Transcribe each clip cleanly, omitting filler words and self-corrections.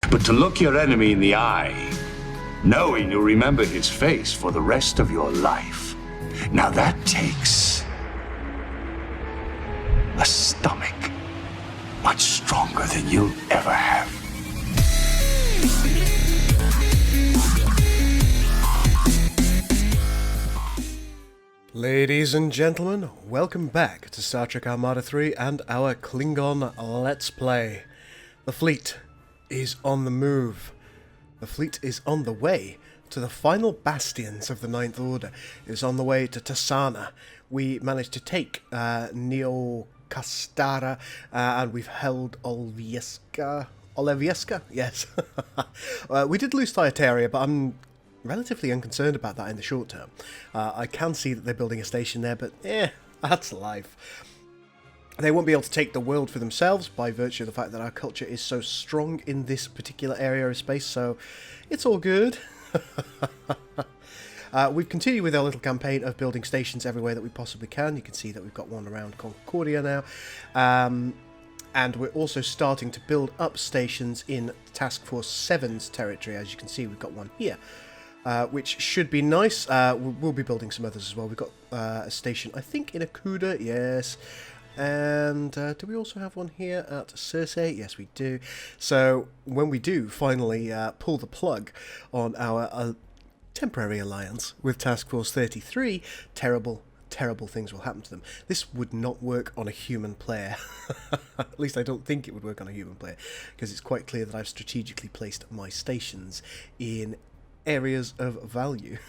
But to look your enemy in the eye, knowing you'll remember his face for the rest of your life, now that takes a stomach much stronger than you'll ever have. Ladies and gentlemen, welcome back to Star Trek Armada 3 and our Klingon Let's Play. The fleet is on the move. The fleet is on the way to the final bastions of the Ninth Order. It is on the way to Tassana. We managed to take Neo Castara and we've held Olvieska. Olevieska? Yes. We did lose Thyataria, but I'm relatively unconcerned about that in the short term. I can see that they're building a station there, but that's life. They won't be able to take the world for themselves by virtue of the fact that our culture is so strong in this particular area of space, so it's all good. We've continued with our little campaign of building stations everywhere that we possibly can. You can see that we've got one around Concordia now. And we're also starting to build up stations in Task Force 7's territory. As you can see, we've got one here. Which should be nice. We'll be building some others as well. We've got a station, I think, in Akuda, yes. And do we also have one here at Circe? Yes, we do. So when we do finally pull the plug on our temporary alliance with Task Force 33, terrible things will happen to them. This would not work on a human player. At least I don't think it would work on a human player, because it's quite clear that I've strategically placed my stations in areas of value.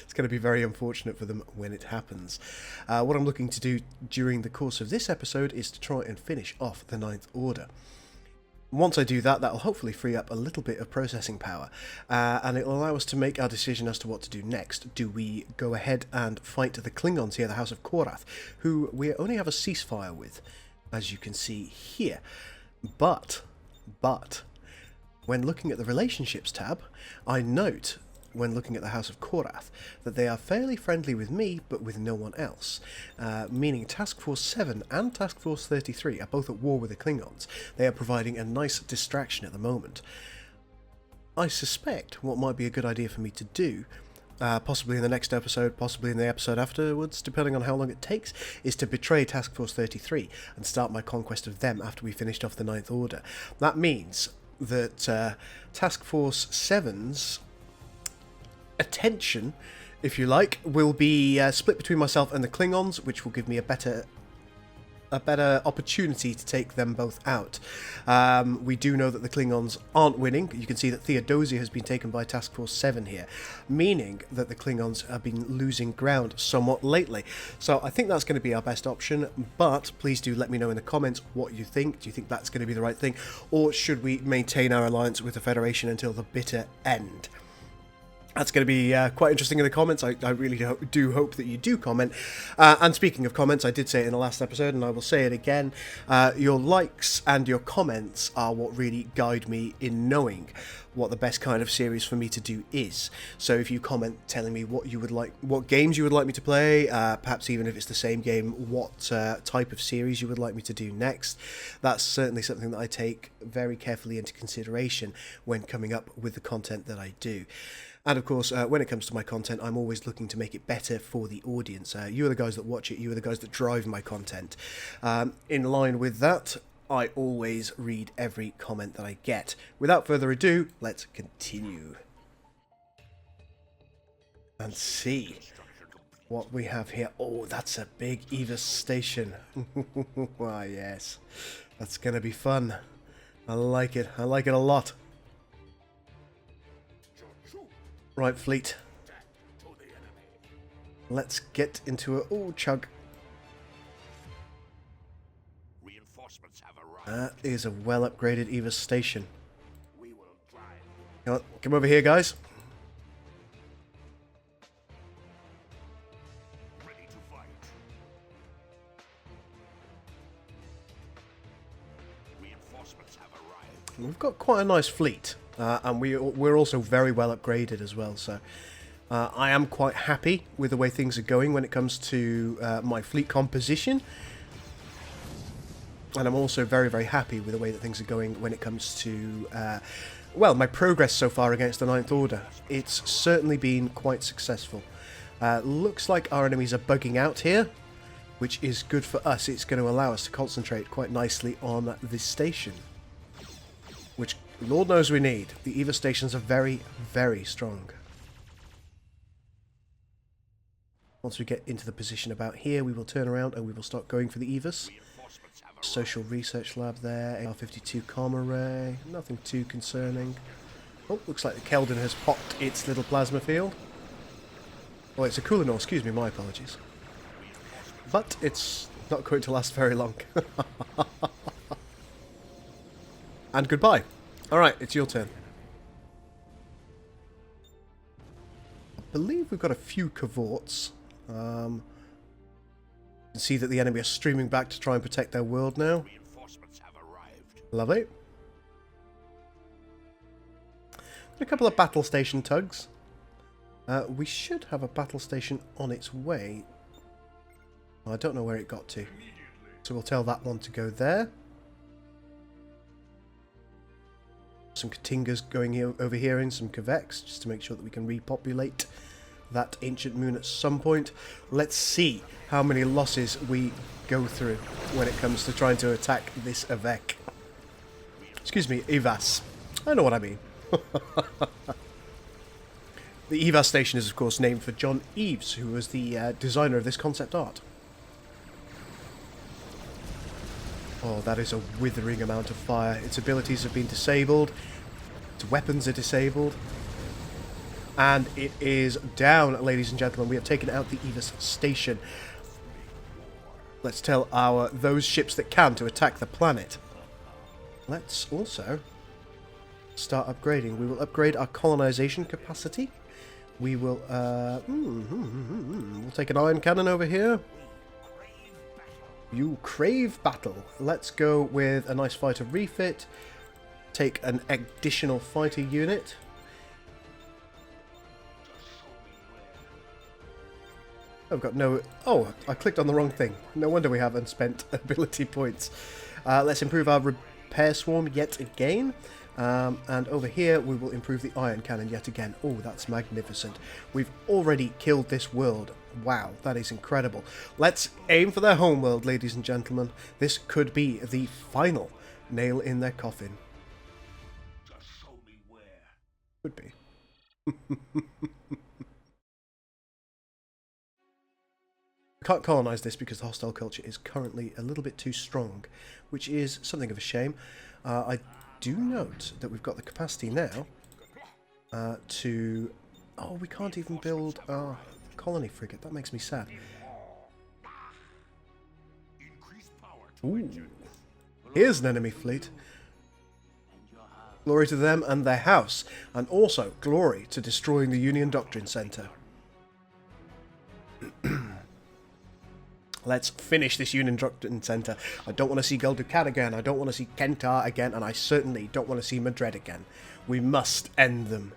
It's going to be very unfortunate for them when it happens. What I'm looking to do during the course of this episode is to try and finish off the Ninth Order. Once I do that, that'll hopefully free up a little bit of processing power, and it'll allow us to make our decision as to what to do next. Do we go ahead and fight the Klingons here, the House of Korath, who we only have a ceasefire with, as you can see here. But when looking at the Relationships tab, I note, when looking at the House of Korath, that they are fairly friendly with me, but with no one else. Meaning Task Force 7 and Task Force 33 are both at war with the Klingons. They are providing a nice distraction at the moment. I suspect what might be a good idea for me to do, possibly in the next episode, possibly in the episode afterwards, depending on how long it takes, is to betray Task Force 33 and start my conquest of them after we finished off the Ninth Order. That means that Task Force 7's attention, if you like, will be split between myself and the Klingons, which will give me a better opportunity to take them both out. We do know that the Klingons aren't winning. You can see that Theodosia has been taken by Task Force 7 here, meaning that the Klingons have been losing ground somewhat lately. So I think that's going to be our best option, but please do let me know in the comments what you think. Do you think that's going to be the right thing, or should we maintain our alliance with the Federation until the bitter end? That's going to be quite interesting in the comments. I really do hope that you do comment. And speaking of comments, I did say it in the last episode, and I will say it again. Your likes and your comments are what really guide me in knowing what the best kind of series for me to do is. So if you comment telling me what you would like, what games you would like me to play, perhaps even if it's the same game, what type of series you would like me to do next, that's certainly something that I take very carefully into consideration when coming up with the content that I do. And of course, when it comes to my content, I'm always looking to make it better for the audience. You are the guys that watch it, you are the guys that drive my content. In line with that, I always read every comment that I get. Without further ado, let's continue and see what we have here. Oh, that's a big Eva station. Why, yes, that's going to be fun. I like it. I like it a lot. Right, fleet. Let's get into a... Oh, chug. Reinforcements have arrived. That is a well-upgraded Eva station. Come over here, guys. Ready to fight. Reinforcements have arrived. We've got quite a nice fleet. And we're also very well upgraded as well, so I am quite happy with the way things are going when it comes to my fleet composition. And I'm also very, very happy with the way that things are going when it comes to, well, my progress so far against the Ninth Order. It's certainly been quite successful. Looks like our enemies are bugging out here, which is good for us. It's going to allow us to concentrate quite nicely on this station, which Lord knows we need. The EVA stations are very, very strong. Once we get into the position about here, we will turn around and we will start going for the EVAs. Social Research Lab there, AR-52 comm array, nothing too concerning. Oh, looks like the Keldon has popped its little plasma field. Oh, it's a Kulinor, excuse me, my apologies. But it's not going to last very long. And goodbye. Alright, it's your turn. I believe we've got a few cavorts. You can see that the enemy are streaming back to try and protect their world now. Lovely. A couple of battle station tugs. We should have a battle station on its way. I don't know where it got to. So we'll tell that one to go there. Some Katingas going here, over here in some Kvex, just to make sure that we can repopulate that ancient moon at some point. Let's see how many losses we go through when it comes to trying to attack this Avec. Excuse me, Evas. I know what I mean. The Evas station is of course named for John Eves, who was the designer of this concept art. Oh, that is a withering amount of fire. Its abilities have been disabled. Its weapons are disabled. And it is down, ladies and gentlemen. We have taken out the Evas station. Let's tell those ships that can to attack the planet. Let's also start upgrading. We will upgrade our colonization capacity. We will we'll take an iron cannon over here. You crave battle. Let's go with a nice fighter refit. Take an additional fighter unit. I've got no... Oh, I clicked on the wrong thing. No wonder we haven't spent ability points. Let's improve our repair swarm yet again. And over here we will improve the iron cannon yet again. Oh, that's magnificent. We've already killed this world. Wow, that is incredible. Let's aim for their homeworld, ladies and gentlemen. This could be the final nail in their coffin. Just show me where. Could be. We can't colonize this because the hostile culture is currently a little bit too strong, which is something of a shame. I do note that we've got the capacity now to... Oh, we can't even build our colony frigate. That makes me sad. Ooh. Here's an enemy fleet. Glory to them and their house, and also glory to destroying the Union Doctrine Center. Let's finish this Union Doctrine Center. I don't want to see Gul Damar again, I don't want to see Kentar again, and I certainly don't want to see Madrid again. We must end them.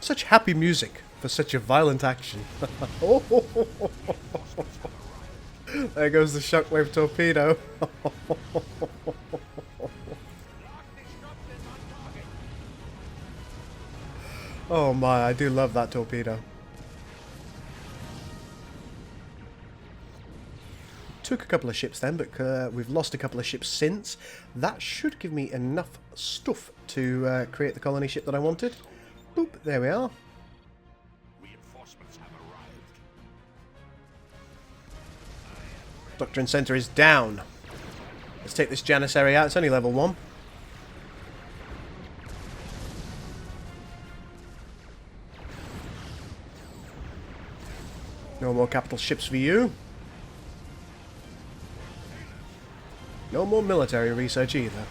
Such happy music for such a violent action. There goes the shockwave torpedo. Oh my, I do love that torpedo. Took a couple of ships then, but we've lost a couple of ships since. That should give me enough stuff to create the colony ship that I wanted. Boop, there we are. Reinforcements have arrived. Doctrine Center is down. Let's take this Janissary out. It's only level 1. No more capital ships for you. No more military research either.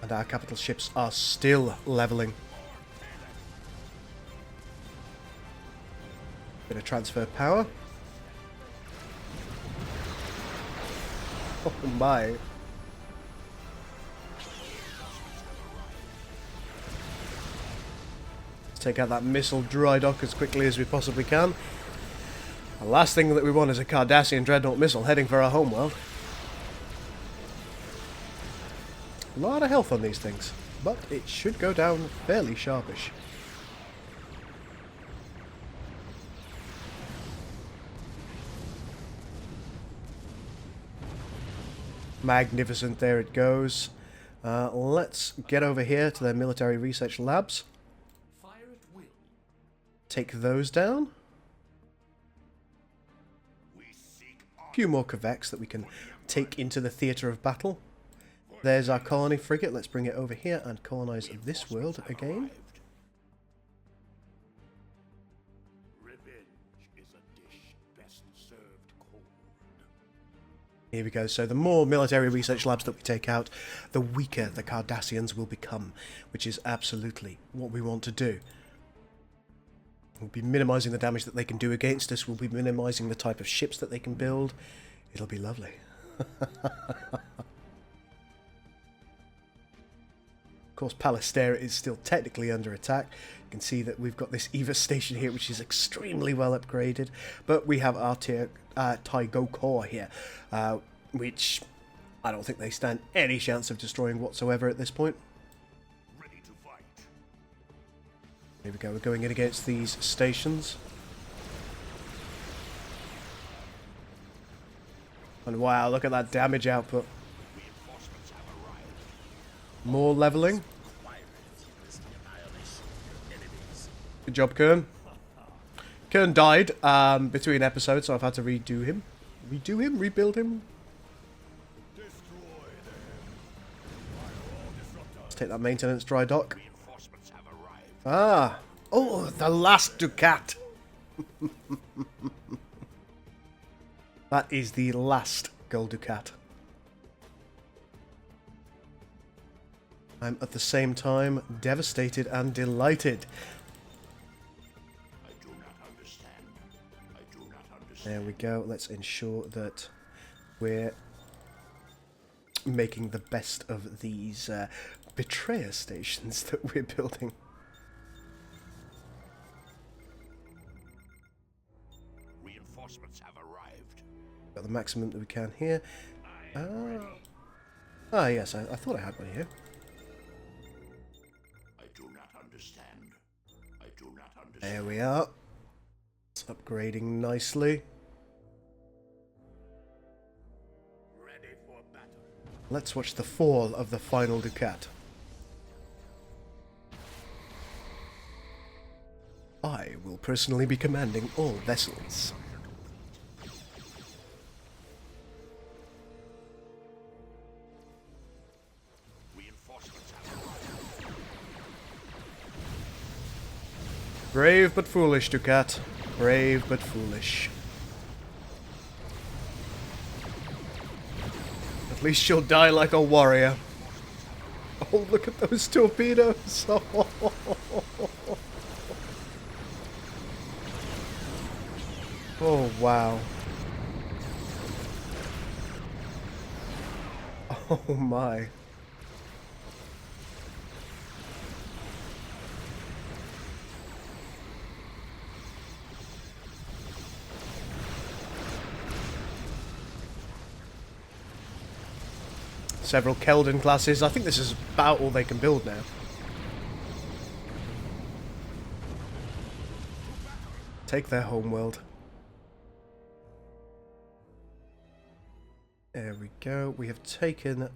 And our capital ships are still leveling. Bit of transfer power. Oh my. Let's take out that missile dry dock as quickly as we possibly can. The last thing that we want is a Cardassian dreadnought missile heading for our homeworld. A lot of health on these things, but it should go down fairly sharpish. Magnificent, there it goes. Let's get over here to their military research labs. Take those down. A few more Kveks that we can take into the theatre of battle. There's our colony frigate. Let's bring it over here and colonize this world again. Here we go. So the more military research labs that we take out, the weaker the Cardassians will become, which is absolutely what we want to do. We'll be minimizing the damage that they can do against us. We'll be minimizing the type of ships that they can build. It'll be lovely. Of course, Palestera is still technically under attack. You can see that we've got this Eva station here, which is extremely well upgraded. But we have our Taigo core here, which I don't think they stand any chance of destroying whatsoever at this point. Ready to fight. Here we go, we're going in against these stations. And wow, look at that damage output. Reinforcements have arrived. More leveling. Good job, Kern. Kern died between episodes, so I've had to redo him. Redo him? Rebuild him? Let's take that maintenance dry dock. Reinforcements have arrived. Ah! Oh, the last Ducat! That is the last Gold Ducat. I'm at the same time devastated and delighted. I do not understand. I do not understand. There we go. Let's ensure that we're making the best of these betrayer stations that we're building. Reinforcements have arrived. Got the maximum that we can here. Ah, yes, I thought I had one here. I do not understand. I do not understand. There we are. It's upgrading nicely. Ready for battle. Let's watch the fall of the final Ducat. I will personally be commanding all vessels. Reinforcements have arrived. Brave but foolish, Ducat. Brave but foolish. At least you'll die like a warrior. Oh, look at those torpedoes! Oh, wow. Oh my. Several Keldon classes. I think this is about all they can build now. Take their homeworld. There we go. We have taken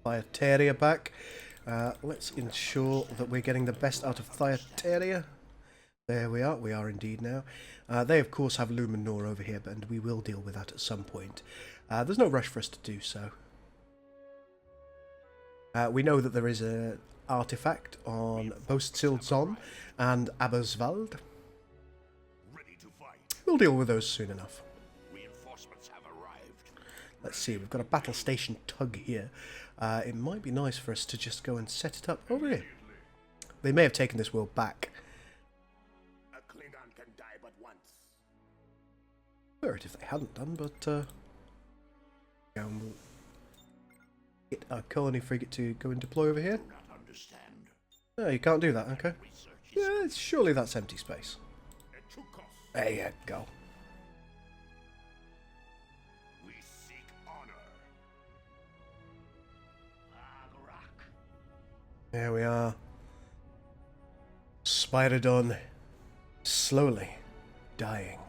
Thyatira back. Let's ensure that we're getting the best out of Thyatira. There we are. We are indeed now. They, of course, have Luminor over here, and we will deal with that at some point. There's no rush for us to do so. We know that there is an artifact on Bostilzon and Aberswald. Ready to fight. We'll deal with those soon enough. Reinforcements have arrived. Let's see, we've got a battle station tug here. It might be nice for us to just go and set it up over here. They may have taken this world back. A Klingon can die but once. Prefer it if they hadn't done, but go And we'll get our colony frigate to go and deploy over here. Oh, you can't do that, okay. Yeah, surely that's empty space. There you go. We seek honor. There we are. Spiridon slowly dying.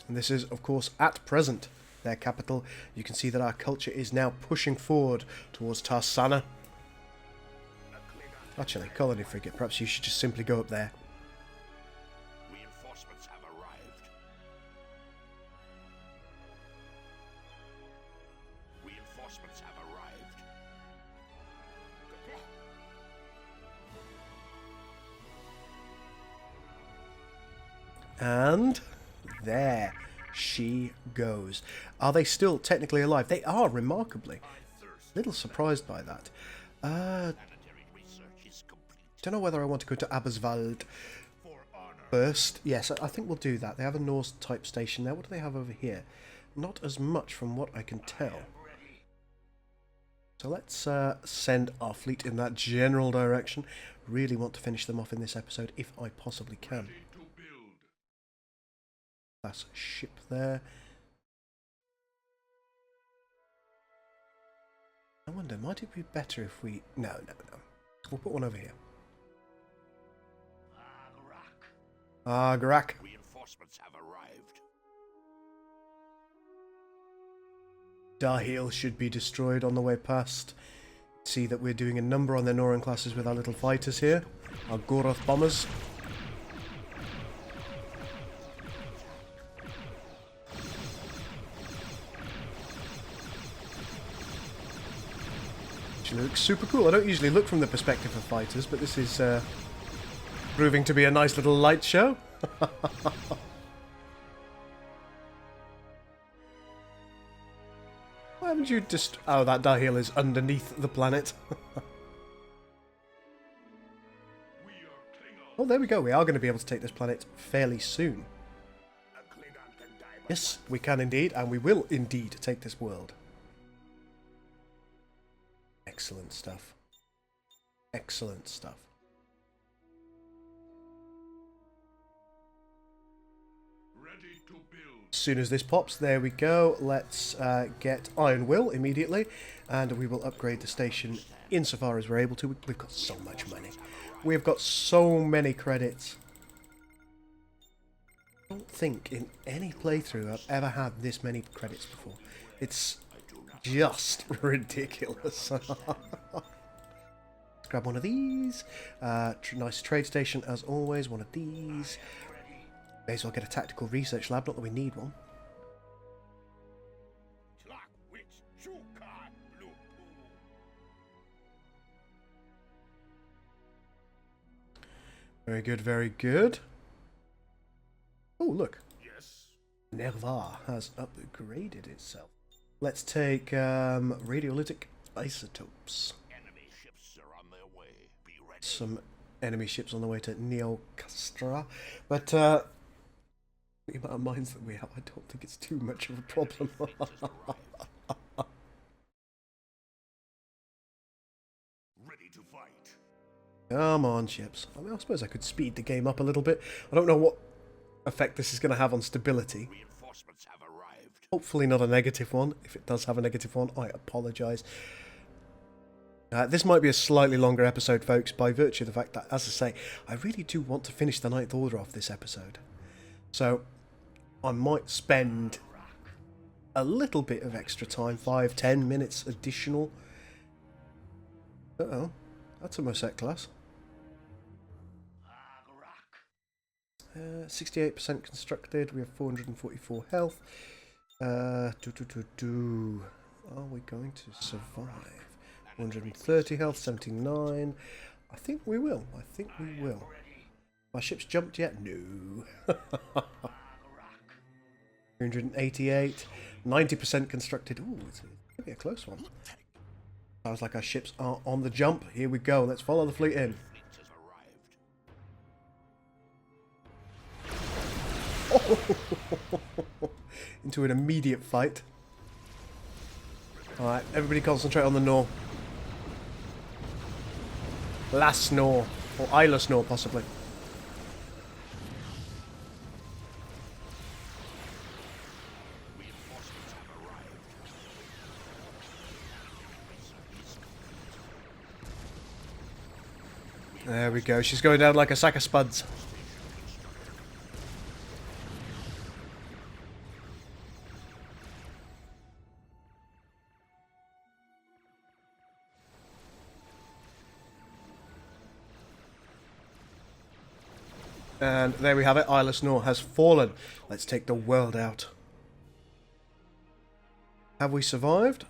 And this is, of course, at present their capital. You can see that our culture is now pushing forward towards Tarsana. Actually, colony frigate, perhaps you should just simply go up there. Reinforcements have arrived. Reinforcements have arrived. And there she goes. Are they still technically alive? They are, remarkably. Little surprised by that. Don't know whether I want to go to Abberswald first. Yes, I think we'll do that. They have a Norse type station there. What do they have over here? Not as much from what I can tell. So let's send our fleet in that general direction. Really want to finish them off in this episode if I possibly can. That's a ship there. I wonder, might it be better if we... No. We'll put one over here. Agrak. Reinforcements have arrived. Dahil should be destroyed on the way past. See that we're doing a number on their Norin classes with our little fighters here. Our Goroth bombers. Actually looks super cool. I don't usually look from the perspective of fighters, but this is proving to be a nice little light show. Why haven't you just... Oh, that Dahil is underneath the planet. Oh, there we go. We are going to be able to take this planet fairly soon. Yes, we can indeed, and we will indeed take this world. Excellent stuff. Excellent stuff. As soon as this pops, there we go. Let's get Iron Will immediately, and we will upgrade the station insofar as we're able to. We've got so much money. We've got so many credits. I don't think in any playthrough I've ever had this many credits before. It's just ridiculous. Let's grab one of these. Nice trade station as always. One of these. May as well get a tactical research lab, not that we need one. Very good, very good. Oh, look. Yes. Nerva has upgraded itself. Let's take radiolytic isotopes. Enemy ships are on their way. Be ready. Some enemy ships on the way to Neocastra, but the amount of mines that we have, I don't think it's too much of a problem. Ready to fight. Come on, ships. I mean, I suppose I could speed the game up a little bit. I don't know what effect this is going to have on stability. Reinforcements have arrived. Hopefully not a negative one. If it does have a negative one, I apologise. This might be a slightly longer episode, folks, by virtue of the fact that, as I say, I really do want to finish the Ninth Order off this episode. So, I might spend a little bit of extra time, 5-10 minutes additional. Uh-oh, that's a Mosset class. 68% constructed, we have 444 health. Are we going to survive? 130 health, 79. I think we will. I think we will. My ship's jumped yet? No. 388. 90% constructed. Ooh, it's going to be a close one. Sounds like our ships are on the jump. Here we go. Let's follow the fleet in. Into an immediate fight. Alright, everybody concentrate on the Noir. Last Noir. Or Eilis Noir, possibly. There we go. She's going down like a sack of spuds. And there we have it. Eilis Noir has fallen. Let's take the world out. Have we survived?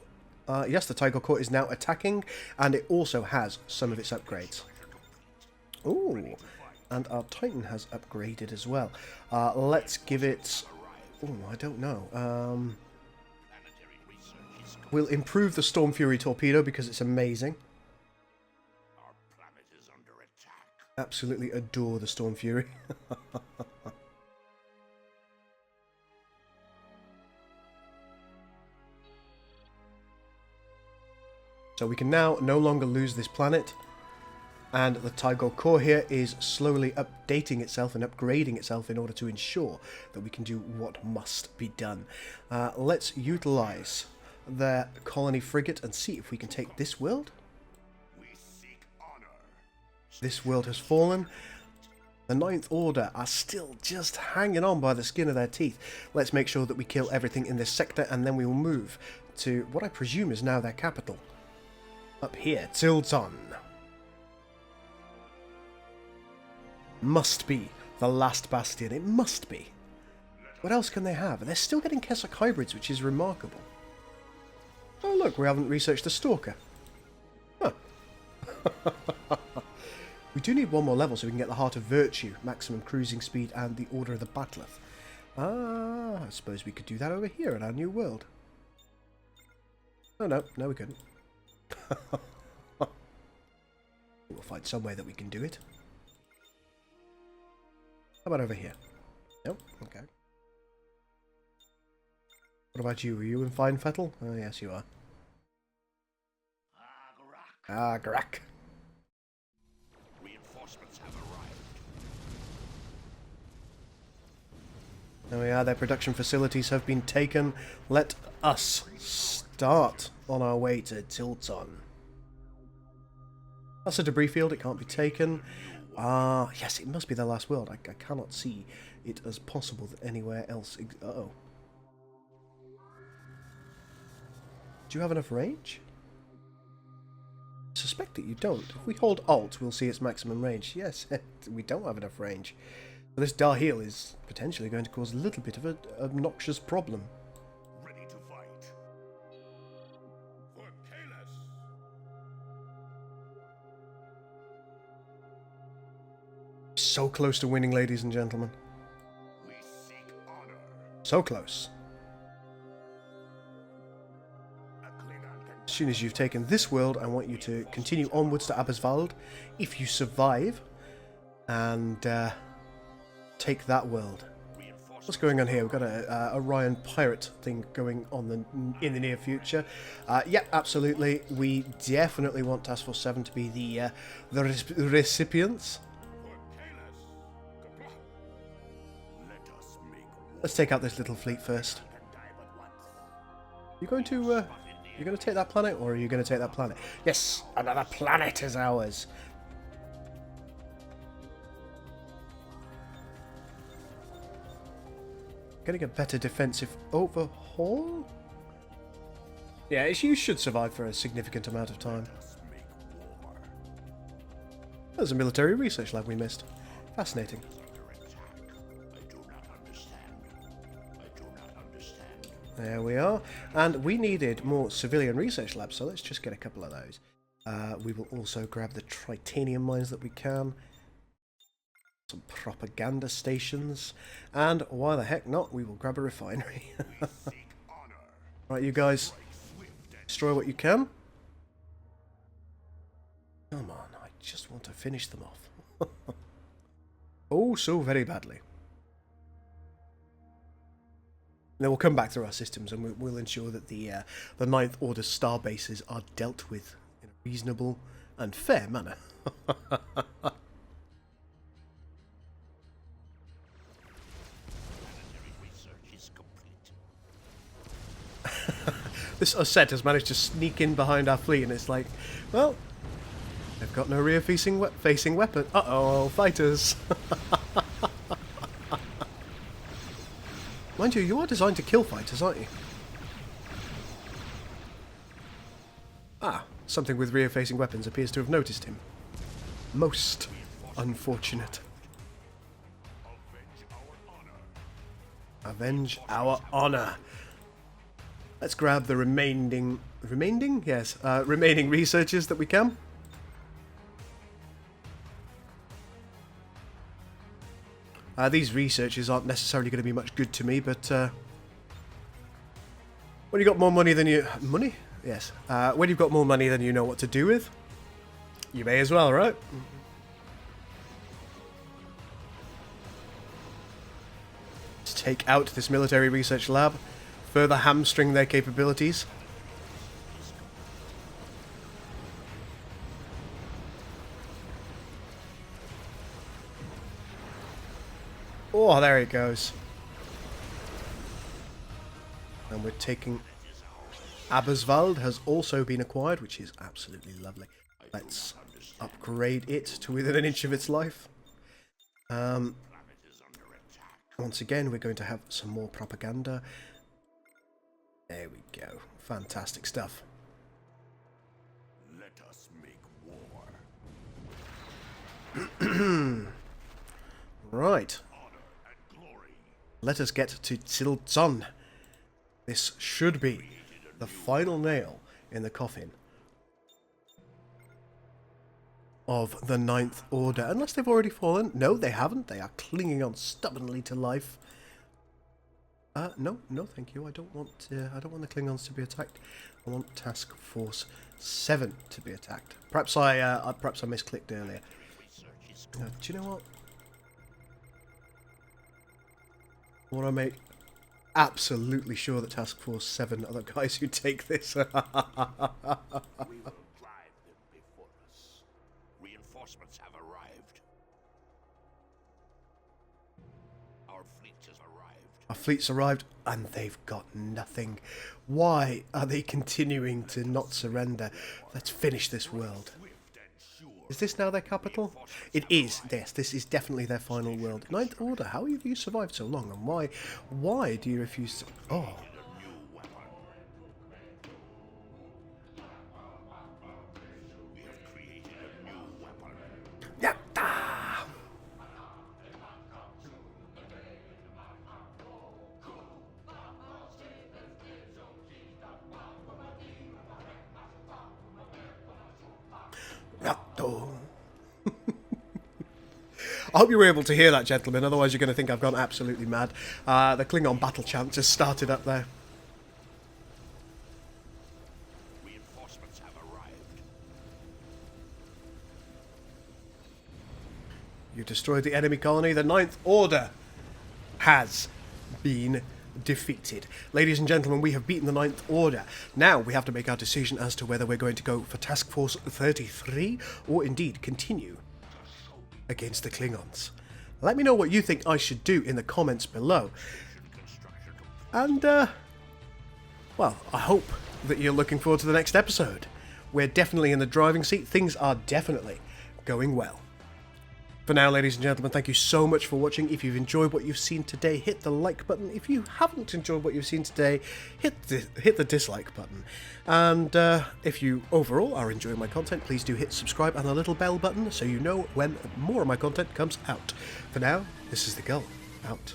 Yes, the Tiger Core is now attacking, and it also has some of its upgrades. Ooh, and our Titan has upgraded as well. Let's give it... Oh, I don't know. We'll improve the Storm Fury torpedo because it's amazing. Absolutely adore the Storm Fury. So we can now no longer lose this planet. And the Tiger Core here is slowly updating itself and upgrading itself in order to ensure that we can do what must be done. Let's utilize their colony frigate and see if we can take this world. This world has fallen. The Ninth Order are still just hanging on by the skin of their teeth. Let's make sure that we kill everything in this sector, and then we will move to what I presume is now their capital. Up here, Tilton. Must be the last bastion. It must be. What else can they have? They're still getting Kessock hybrids, which is remarkable. Oh look, we haven't researched the Stalker. Huh. We do need one more level so we can get the Heart of Virtue, maximum cruising speed, and the Order of the Battleth. Ah, I suppose we could do that over here in our new world. Oh no, no we couldn't. We'll find some way that we can do it. How about over here? Nope, okay. What about you? Are you in fine fettle? Oh yes you are. Ah, Grak. Reinforcements have arrived. There we are, their production facilities have been taken. Let us start on our way to Tilton. That's a debris field, it can't be taken. Ah, yes, it must be the last world. I cannot see it as possible that anywhere else... Uh-oh. Do you have enough range? I suspect that you don't. If we hold Alt, we'll see its maximum range. Yes, we don't have enough range. But this Dahil is potentially going to cause a little bit of an obnoxious problem. Ready to fight. For Eilis. So close to winning, ladies and gentlemen. We seek honor. So close. A Klingon can As soon as you've taken this world, I want you to continue onwards to Abasvald, if you survive, and take that world. reinforce. What's going on here? We've got a Orion pirate thing going on in the near future. Yeah, absolutely. We definitely want Task Force 7 to be the recipients. For Eilis. Kapla. Let us make war. Let's take out this little fleet first. Can die but once. You're going to take that planet, or are you going to take that planet? Yes, another planet is ours. Getting a better defensive overhaul? Yeah, you should survive for a significant amount of time. Let us make war. There's a military research lab we missed. Fascinating. Under attack. I do not understand. I do not understand. There we are. And we needed more civilian research labs, so let's just get a couple of those. We will also grab the tritanium mines that we can. Some propaganda stations. And why the heck not, we will grab a refinery. We seek honor. Right, you guys, Swift and destroy what you can. Come on, I just want to finish them off. Oh, so very badly. Then we'll come back through our systems and we'll ensure that the Ninth Order star bases are dealt with in a reasonable and fair manner. This set has managed to sneak in behind our fleet, and it's like, well, they've got no rear-facing weapon. Uh-oh, fighters. Mind you, you are designed to kill fighters, aren't you? Ah, something with rear-facing weapons appears to have noticed him. Most unfortunate. Avenge our honor. Let's grab the remaining researchers that we can. These researchers aren't necessarily going to be much good to me, but when you've got more money than you... Money? Yes. When you've got more money than you know what to do with, you may as well, right? Let's take out this military research lab. Further hamstring their capabilities. Oh, there it goes. And we're taking... Abberswald has also been acquired, which is absolutely lovely. Let's upgrade it to within an inch of its life. Once again, we're going to have some more propaganda. There we go. Fantastic stuff. Let us make war. Right. Honor and glory. Let us get to Tsilzon. This should be the final nail in the coffin of the Ninth Order. Unless they've already fallen. No, they haven't. They are clinging on stubbornly to life. No, thank you. I don't want the Klingons to be attacked. I want Task Force 7 to be attacked. Perhaps I misclicked earlier. Do you know what? I want to make absolutely sure that Task Force 7 are the guys who take this. We will drive them before us. Reinforcements have arrived. Our fleet has arrived. Our fleet's arrived and they've got nothing. Why are they continuing to not surrender? Let's finish this world. Is this now their capital? It is. Yes, this is definitely their final world. Ninth Order, how have you survived so long, and why do you refuse to... Oh. We have created a new weapon. Yeah. I hope you were able to hear that, gentlemen, otherwise you're going to think I've gone absolutely mad. The Klingon battle chant just started up there. Reinforcements have arrived. You destroyed the enemy colony. The Ninth Order has been defeated. Ladies and gentlemen, we have beaten the Ninth Order. Now we have to make our decision as to whether we're going to go for Task Force 33 or indeed continue against the Klingons. Let me know what you think I should do in the comments below. And, well, I hope that you're looking forward to the next episode. We're definitely in the driving seat. Things are definitely going well. For now, ladies and gentlemen, thank you so much for watching. If you've enjoyed what you've seen today, hit the like button. If you haven't enjoyed what you've seen today, hit the dislike button. And if you overall are enjoying my content, please do hit subscribe and the little bell button so you know when more of my content comes out. For now, this is the Gull, out.